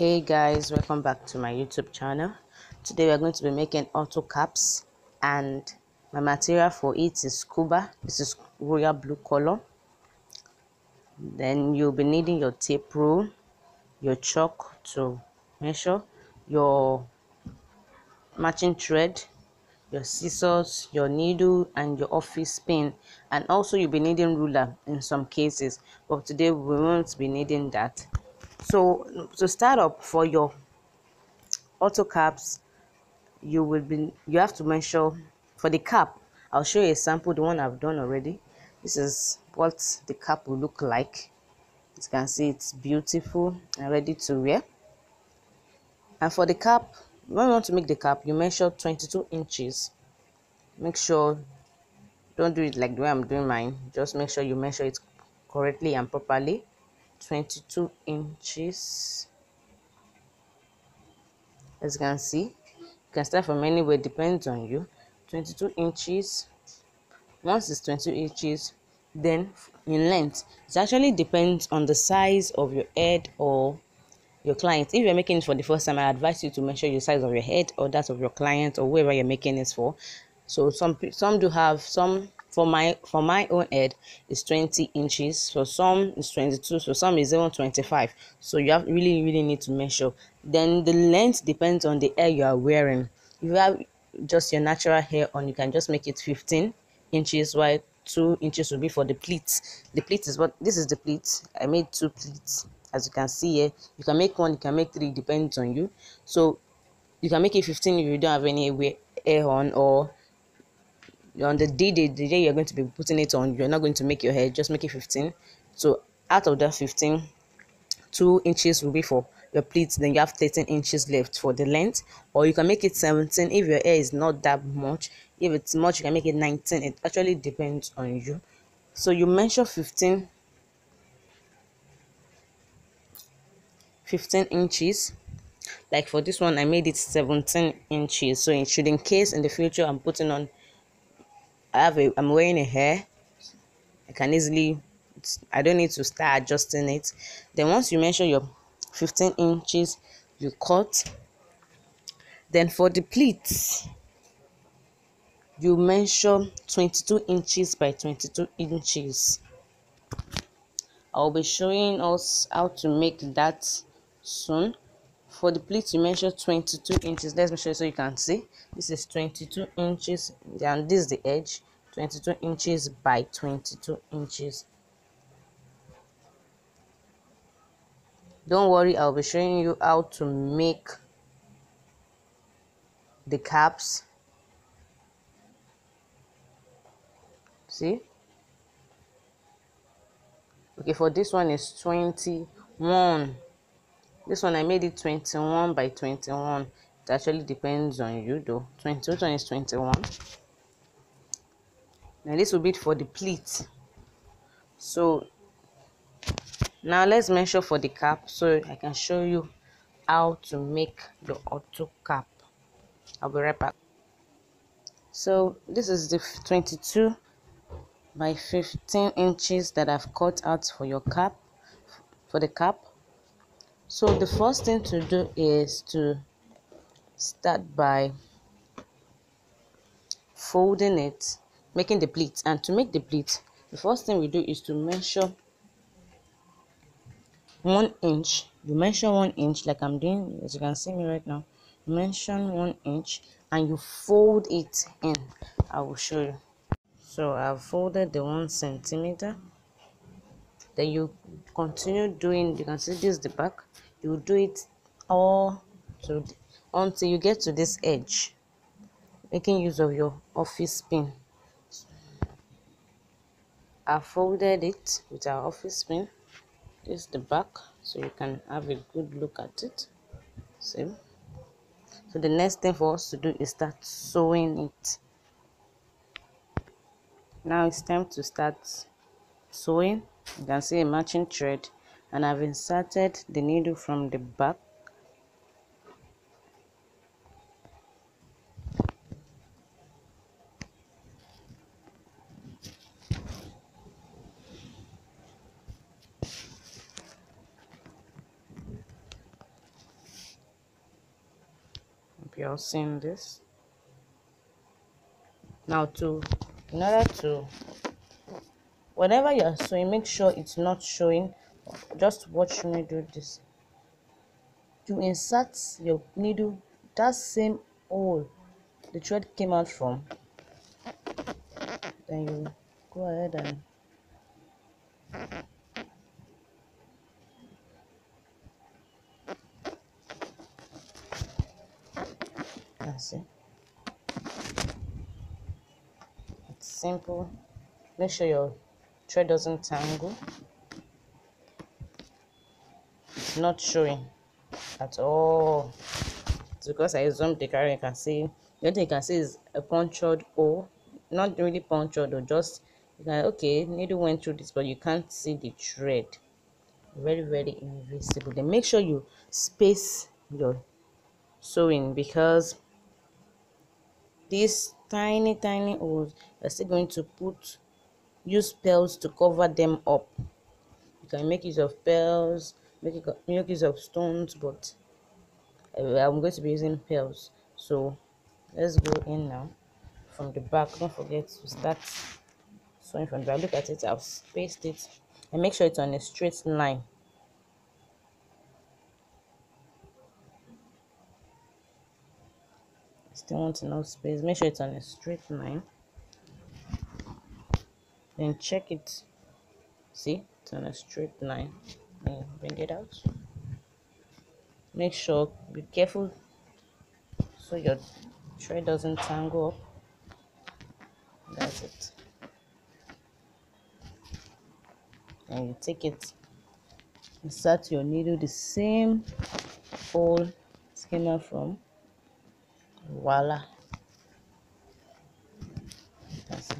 Hey guys, welcome back to my YouTube channel. Today we are going to be making auto caps, and my material for it is Scuba. This is royal blue color. Then you'll be needing your tape rule, your chalk to measure, your matching thread, your scissors, your needle, and your office pin. And also you'll be needing ruler in some cases, but today we won't be needing that. So to start up for your auto caps, you have to measure for the cap. I'll show you a sample, the one I've done already. This is what the cap will look like. As you can see, it's beautiful and ready to wear. And for the cap, when you want to make the cap, you measure 22 inches. Make sure, don't do it like the way I'm doing mine. Just make sure you measure it correctly and properly. 22 inches. As you can see, you can start from anywhere, depends on you. 22 inches. Once it's 22 inches, then in length, it actually depends on the size of your head or your client. If you're making it for the first time, I advise you to measure your size of your head or that of your client or whoever you're making it for. So some do have some. For my own head is 20 inches, for some is 22, so some is even 25. So you have really need to measure. Then the length depends on the hair you are wearing. If you have just your natural hair on, you can just make it 15 inches, while 2 inches will be for the pleats. The pleat is what this is the pleat. I made 2 pleats, as you can see here. You can make 1, you can make 3, depends on you. So you can make it 15 if you don't have any hair on, or on the day you're going to be putting it on, you're not going to make your hair, just make it 15. So out of that 15, 2 inches will be for your pleats, then you have 13 inches left for the length. Or you can make it 17 if your hair is not that much. If it's much, you can make it 19. It actually depends on you. So you measure 15 inches. Like for this one, I made it 17 inches. So it should, in case in the future I'm putting on, I'm wearing a hair, I can easily, I don't need to start adjusting it. Then once you measure your 15 inches, you cut. Then for the pleats, you measure 22 inches by 22 inches. I'll be showing us how to make that soon. For the pleats, you measure 22 inches. Let's measure so you can see. This is 22 inches, and this is the edge. 22 inches by 22 inches. Don't worry, I'll be showing you how to make the caps. See? Okay, for this one is 21. This one I made it 21 by 21. It actually depends on you though. 22 is 21. Now this will be for the pleat. So now let's measure for the cap so I can show you how to make the auto cap. I'll be right back. So this is the 22 by 15 inches that I've cut out for your cap, for the cap. So the first thing to do is to start by folding it, making the pleats. And to make the pleats, the first thing we do is to measure 1 inch. You measure 1 inch like I'm doing, as you can see me right now. You mention 1 inch and you fold it in. I will show you. So I've folded the 1 centimeter. Then you continue doing, you can see this is the back. You do it all to until you get to this edge, making use of your office pin. I folded it with our office pin. This is the back, so you can have a good look at it. See? So the next thing for us to do is start sewing it. Now it's time to start sewing. You can see a matching thread, and I've inserted the needle from the back. You're seeing this now. In order to, whenever you're sewing, make sure it's not showing. Just watch me do this. You insert your needle that same hole the thread came out from, then you go ahead and that's it. It's simple. Make sure your thread doesn't tangle. It's not showing at all. It's because I zoomed the camera. You can see, the only thing you can see is a punctured hole. Not really punctured, or just, you can, okay, needle went through this, but you can't see the thread. Very, very invisible. Then make sure you space your sewing, because these tiny holes, you're still going to use pearls to cover them up. You can make use of pearls, make use of stones, but I'm going to be using pearls. So let's go in now from the back. Don't forget to start sewing from the back. Look at it, I've spaced it, and make sure it's on a straight line. Still want enough space. Make sure it's on a straight line, then check it. See, it's on a straight line. Then bring it out. Make sure, be careful so your thread doesn't tangle up. That's it. And you take it, insert your needle the same hole it came out from. Voila. That's it.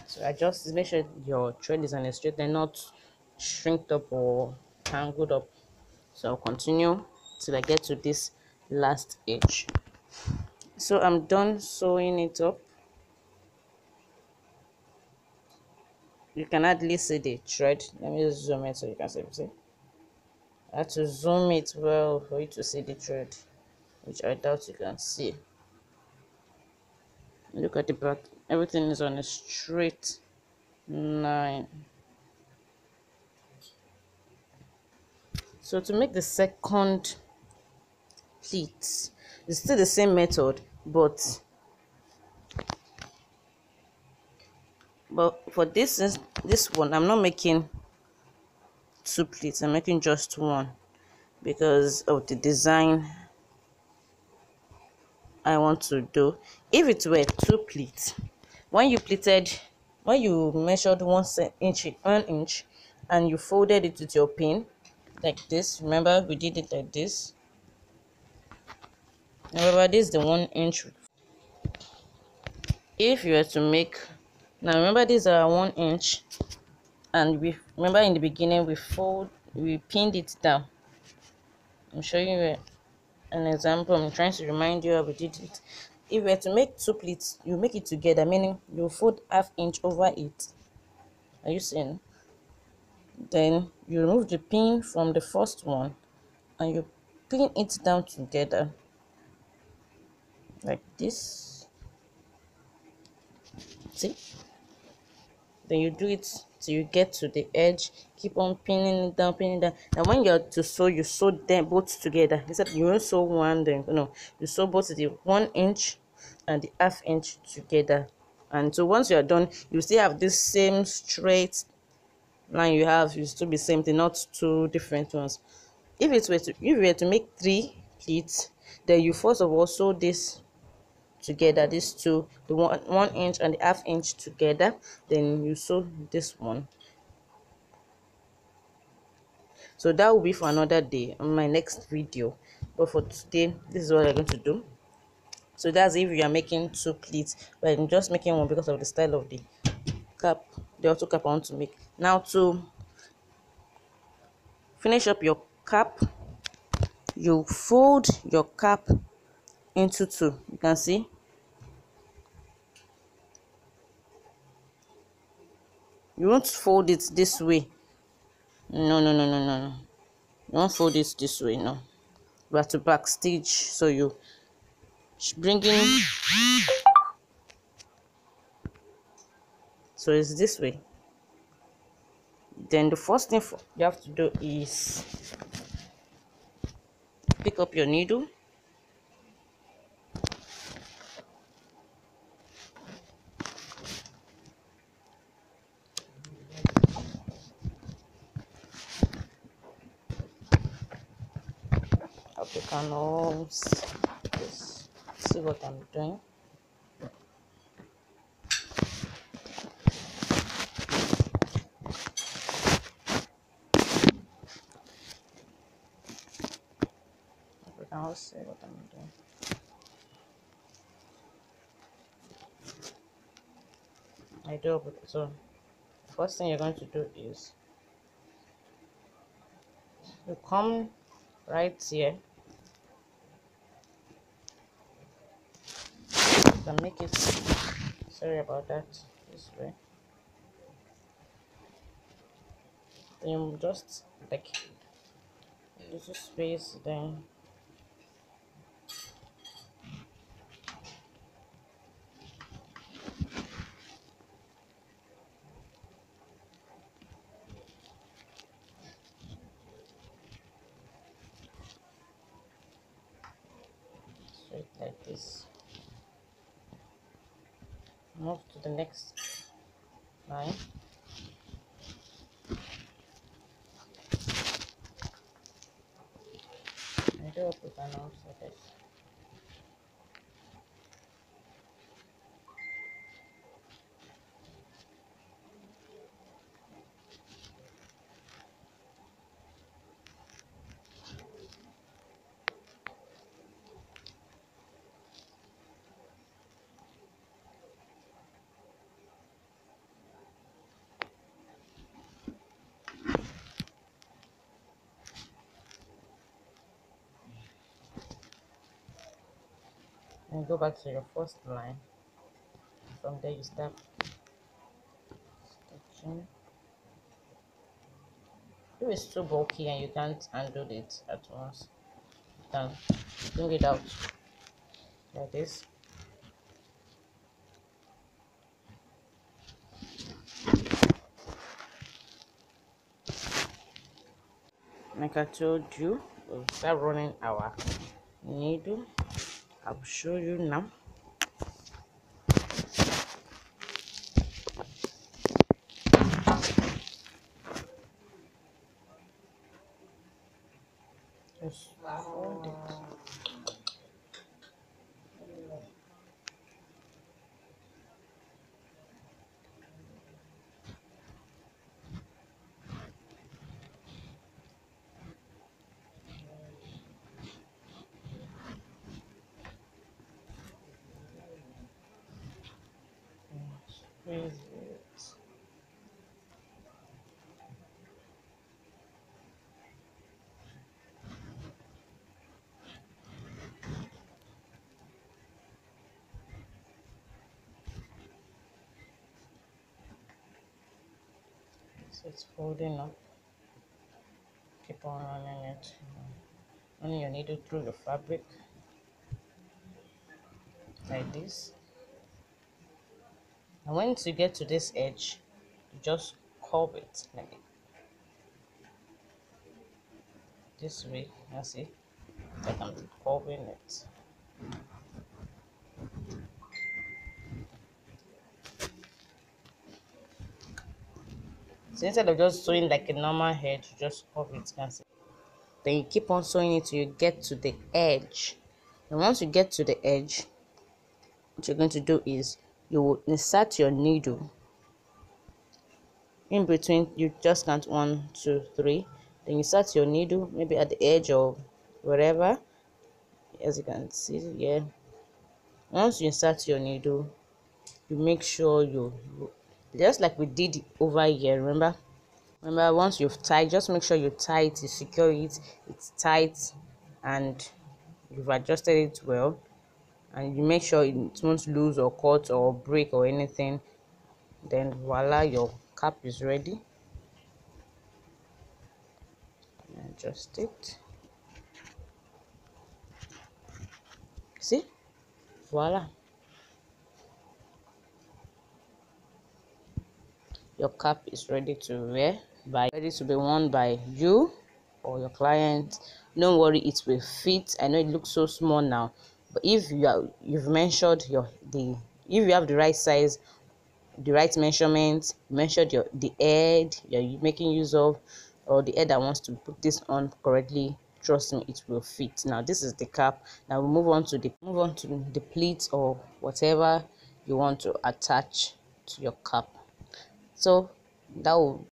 So adjust, make sure your thread is on a straight line, not shrinked up or tangled up. So I'll continue till I get to this last edge. So I'm done sewing it up. You can hardly see the thread. Let me just zoom it so you can see. I have to zoom it well for you to see the thread, which I doubt you can see. Look at the back, everything is on a straight line. So to make the second pleat, it's still the same method, but for this one, I'm not making two pleats, I'm making just one because of the design I want to do. If it were two pleats, when you measured 1 inch and you folded it with your pin like this, remember we did it like this. Remember, this is the 1 inch. If you were to make, now remember these are 1 inch, and we remember in the beginning we pinned it down. I'm showing you an example. I'm trying to remind you how we did it. If we were to make two pleats, you make it together, meaning you fold 1/2 inch over it. Are you seeing? Then you remove the pin from the first one and you pin it down together like this. See? Then you do it till you get to the edge. Keep on pinning it down, and when you're to sew, you sew them both together. Instead, you won't sew one, then no, you sew both the 1 inch and the 1/2 inch together. And so once you're done, you still have this same straight line you still be same thing, not two different ones. If you were to make 3 pleats, then you first of all sew this together, these two, the 1 inch and the 1/2 inch together, then you sew this one. So that will be for another day on my next video, but for today this is what I'm going to do. So that's if you are making 2 pleats, but I'm just making one because of the style of the cap, the auto cap I want to make. Now to finish up your cap. You fold your cap into two. You can see. You won't fold it this way. No. You won't fold it this way. No. Back to back stitch. So you bring in. So it's this way. Then the first thing you have to do is pick up your needle. Hope you can all see what I'm doing. Hope you can all see what I'm doing. I do. So first thing you're going to do is you come right here. You can make it, sorry about that, this way. Then you just like little space, then straight like this. Move to the next line. I do hope you can also this. And go back to your first line. From there you start stitching. If it's too bulky and you can't undo it at once, you can bring it out like this. Like I told you, we'll start running our needle. I'll show you now. Just fold it. Squeeze it. So it's folding up. Keep on running it. Running your needle through the fabric like this. And once you get to this edge, you just curve it like this way. You see, like I'm curving it. So instead of just sewing like a normal head, you just curve it. You see. Then you keep on sewing it till you get to the edge. And once you get to the edge, what you're going to do is you will insert your needle in between. You just count 1 2 3, then you insert your needle maybe at the edge or wherever, as you can see here. Once you insert your needle, you make sure you just like we did over here, remember, Remember, once you've tied, just make sure you tie it, you secure it, it's tight, and you've adjusted it well, and you make sure it won't lose or cut or break or anything. Then voila, your cap is ready. Adjust it. See, voila, your cap is ready to ready to be worn by you or your client. Don't worry, it will fit. I know it looks so small now, but if you've measured if you have the right size, the right measurement, measured the head you're making use of, or the head that wants to put this on correctly, trust me, it will fit. Now this is the cap. Now we move on to the pleats or whatever you want to attach to your cap. So that will